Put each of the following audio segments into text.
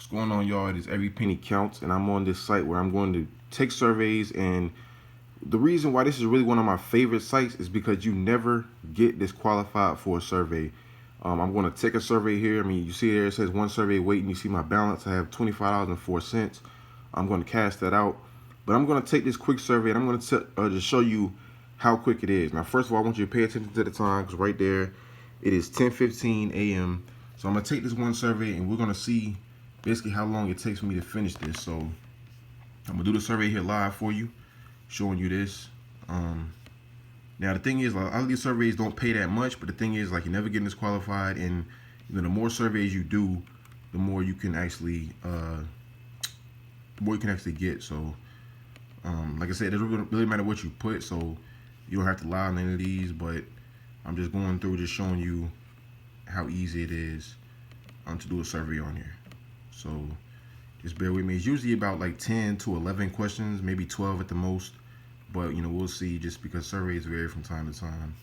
What's going on, y'all? It is Every Penny Counts, and I'm on this site where I'm going to take surveys. And the reason why this is really one of my favorite sites is because you never get disqualified for a survey. I'm going to take a survey here. I mean, you see there it says one survey waiting. You see my balance. I have $25.04. I'm going to cash that out. But I'm going to take this quick survey, and I'm going to just show you how quick it is. Now, first of all, I want you to pay attention to the time, because right there, it is 10:15 a.m. So I'm going to take this one survey, and we're going to see basically how long it takes for me to finish this. So I'm gonna do the survey here live for you, showing you this. Now the thing is, a lot of these surveys don't pay that much, but the thing is, like, you're never getting disqualified, and the more surveys you do, the more you can actually get. So like I said, it doesn't really matter what you put, so you don't have to lie on any of these, but I'm just going through, just showing you how easy it is to do a survey on here. So just bear with me. It's usually about like 10 to 11 questions, maybe 12 at the most. But we'll see, just because surveys vary from time to time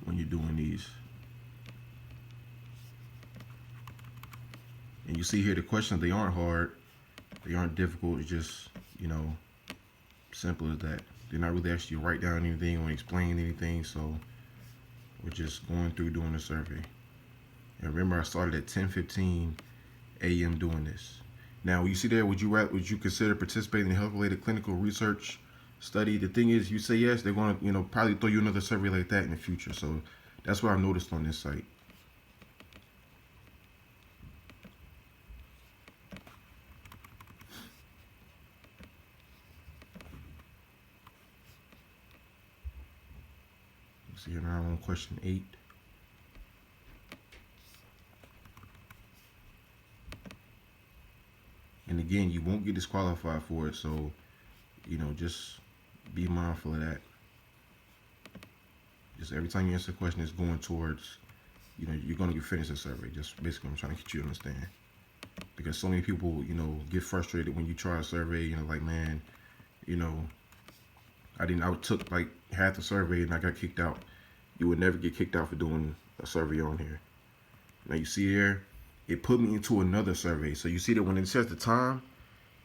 when you're doing these. And you see here the questions, they aren't hard, they aren't difficult. It's just simple as that. They're not really actually write down anything or explain anything. So we're just going through doing the survey. And remember, I started at 10:15 a.m. doing this. Now, you see there, would you consider participating in health-related clinical research study? The thing is, you say yes, they're going to probably throw you another survey like that in the future. So that's what I've noticed on this site. See here now on question 8. And again, you won't get disqualified for it, so just be mindful of that. Just every time you answer a question, it's going towards, you're going to get finished the survey. Just basically, I'm trying to get you to understand, because so many people, get frustrated when you try a survey. Like, man, I took like half the survey and I got kicked out. You would never get kicked out for doing a survey on here. Now you see here, it put me into another survey. So you see that when it says the time,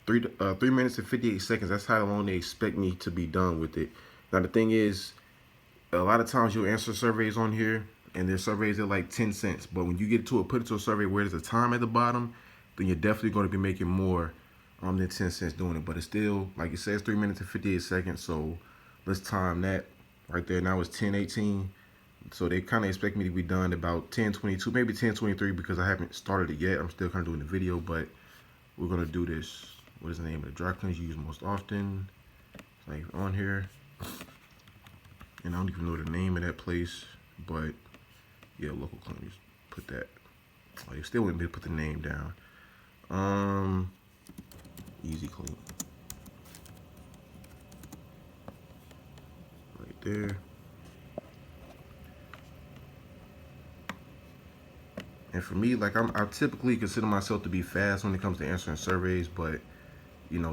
3 minutes and 58 seconds, that's how long they expect me to be done with it. Now the thing is, a lot of times you'll answer surveys on here, and there's surveys that are like 10 cents. But when you put it to a survey where there's a time at the bottom, then you're definitely going to be making more than 10 cents doing it. But it's still, like it says, 3 minutes and 58 seconds. So let's time that right there. Now it's 10:18. So they kind of expect me to be done about 10:22, maybe 10:23, because I haven't started it yet. I'm still kind of doing the video, but we're going to do this. What is the name of the dry cleaners you use most often? It's like on here. And I don't even know the name of that place, but yeah, local cleaners. Put that. Oh, they still wouldn't be able to put the name down. Easy Clean. Right there. And for me, like, I typically consider myself to be fast when it comes to answering surveys, but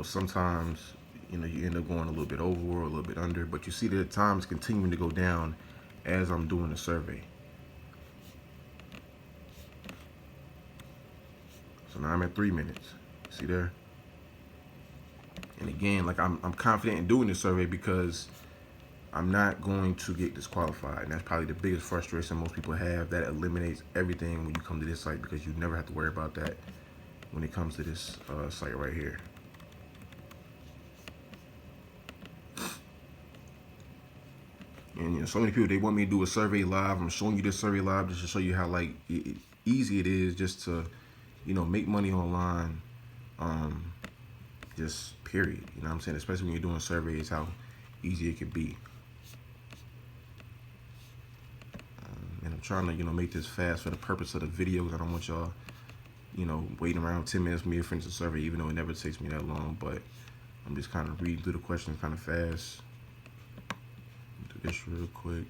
sometimes you end up going a little bit over or a little bit under. But you see that the time is continuing to go down as I'm doing the survey. So now I'm at 3 minutes. See there? And again, like, I'm confident in doing this survey because I'm not going to get disqualified. And that's probably the biggest frustration most people have. That eliminates everything when you come to this site, because you never have to worry about that when it comes to this site right here. And so many people, they want me to do a survey live. I'm showing you this survey live just to show you how easy it is just to make money online. Just period. You know what I'm saying? Especially when you're doing surveys, how easy it can be. And I'm trying to make this fast for the purpose of the video, because I don't want y'all waiting around 10 minutes for me to finish the survey, even though it never takes me that long. But I'm just kind of reading through the questions kind of fast. Do this real quick.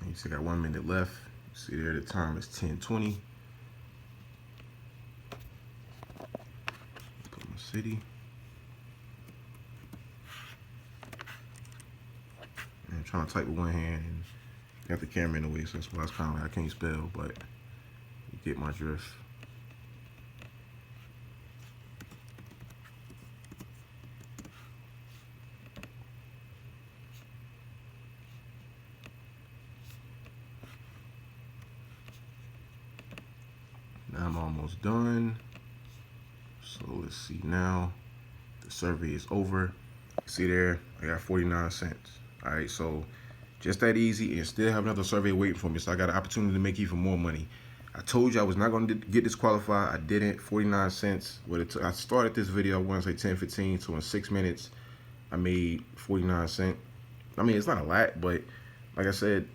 You still got 1 minute left. See there, the time is 10:20. city. And I'm trying to type with one hand and got the camera in the way, so that's why it's kind of like I can't spell, but you get my drift. Now I'm almost done. So let's see now. The survey is over. See there, I got 49 cents. All right, so just that easy, and still have another survey waiting for me. So I got an opportunity to make even more money. I told you I was not going to get disqualified. I didn't. 49 cents. I started this video, I want to say 10, 15. So in 6 minutes, I made 49 cents. I mean, it's not a lot, but like I said,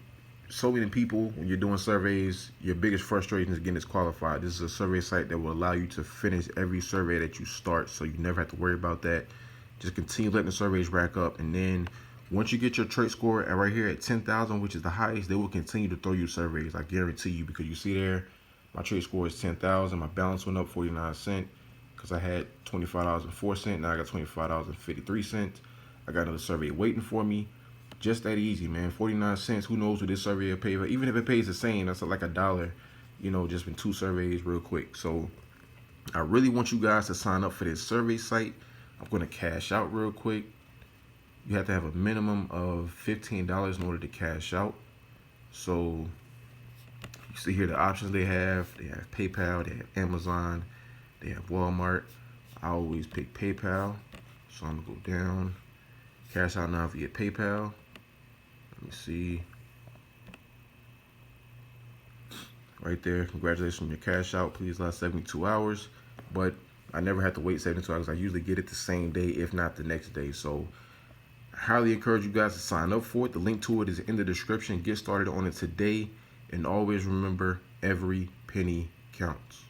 so many people, when you're doing surveys, your biggest frustration is getting disqualified. This is a survey site that will allow you to finish every survey that you start, so you never have to worry about that. Just continue letting the surveys rack up, and then once you get your trait score at right here at 10,000, which is the highest, they will continue to throw you surveys. I guarantee you, because you see there, my trait score is 10,000. My balance went up 49 cents because I had $25.04. Now I got $25.53. I got another survey waiting for me. Just that easy, man. 49 cents. Who knows what this survey will pay? But even if it pays the same, that's like $1. You know, just been 2 surveys real quick. So I really want you guys to sign up for this survey site. I'm going to cash out real quick. You have to have a minimum of $15 in order to cash out. So you see here the options they have. They have PayPal, they have Amazon, they have Walmart. I always pick PayPal. So I'm going to go down. Cash out now via PayPal. Let me see. Right there. Congratulations on your cash out. Please last 72 hours. But I never have to wait 72 hours. I usually get it the same day, if not the next day. So I highly encourage you guys to sign up for it. The link to it is in the description. Get started on it today. And always remember, every penny counts.